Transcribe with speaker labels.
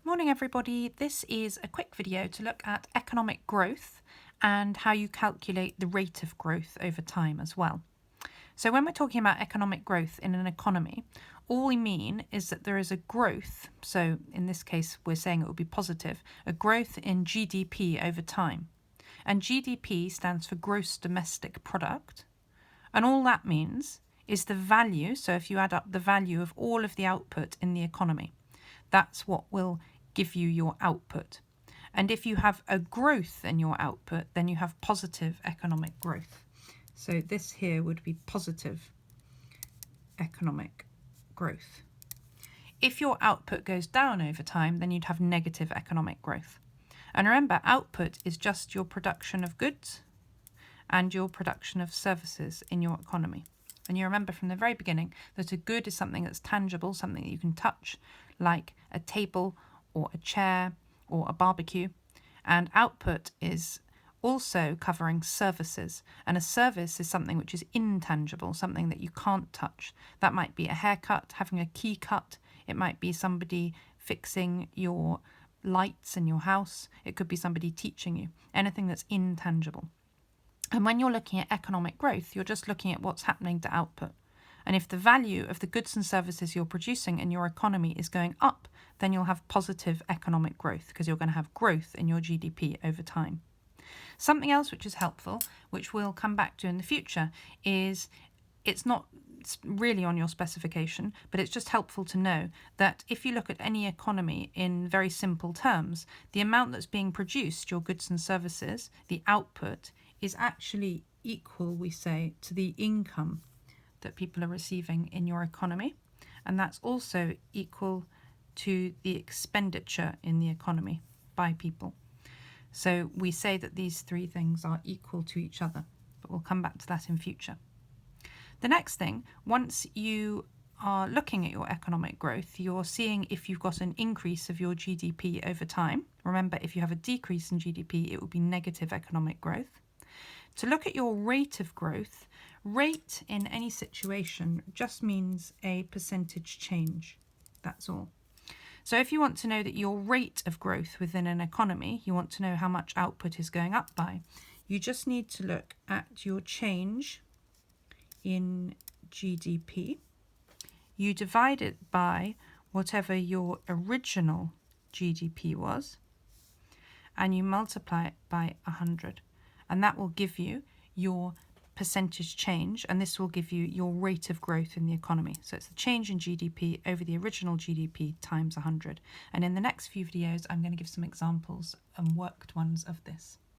Speaker 1: Morning everybody, this is a quick video to look at economic growth and how you calculate the rate of growth over time as well. So when we're talking about economic growth in an economy, all we mean is that there is a growth, so in this case we're saying it will be positive, a growth in GDP over time. And GDP stands for gross domestic product, and all that means is the value, so if you add up the value of all of the output in the economy, that's what will give you your output. And if you have a growth in your output, then you have positive economic growth. So this here would be positive economic growth. If your output goes down over time, then you'd have negative economic growth. And remember, output is just your production of goods and your production of services in your economy. And you remember from the very beginning that a good is something that's tangible, something that you can touch, like a table or a chair or a barbecue. And output is also covering services. And a service is something which is intangible, something that you can't touch. That might be a haircut, having a key cut. It might be somebody fixing your lights in your house. It could be somebody teaching you. Anything that's intangible. And when you're looking at economic growth, you're just looking at what's happening to output. And if the value of the goods and services you're producing in your economy is going up, then you'll have positive economic growth because you're going to have growth in your GDP over time. Something else which is helpful, which we'll come back to in the future, is it's not really on your specification, but it's just helpful to know that if you look at any economy in very simple terms, the amount that's being produced, your goods and services, the output, is actually equal, we say, to the income that people are receiving in your economy, and that's also equal to the expenditure in the economy by people. So we say that these three things are equal to each other, but we'll come back to that in future. The next thing, once you are looking at your economic growth, you're seeing if you've got an increase of your GDP over time. Remember, if you have a decrease in GDP, it will be negative economic growth. To look at your rate of growth, rate in any situation just means a percentage change. That's all. So if you want to know that your rate of growth within an economy, you want to know how much output is going up by, you just need to look at your change in GDP. You divide it by whatever your original GDP was, and you multiply it by 100. And that will give you your percentage change, and this will give you your rate of growth in the economy. So it's the change in GDP over the original GDP times 100. And in the next few videos, I'm going to give some examples and worked ones of this.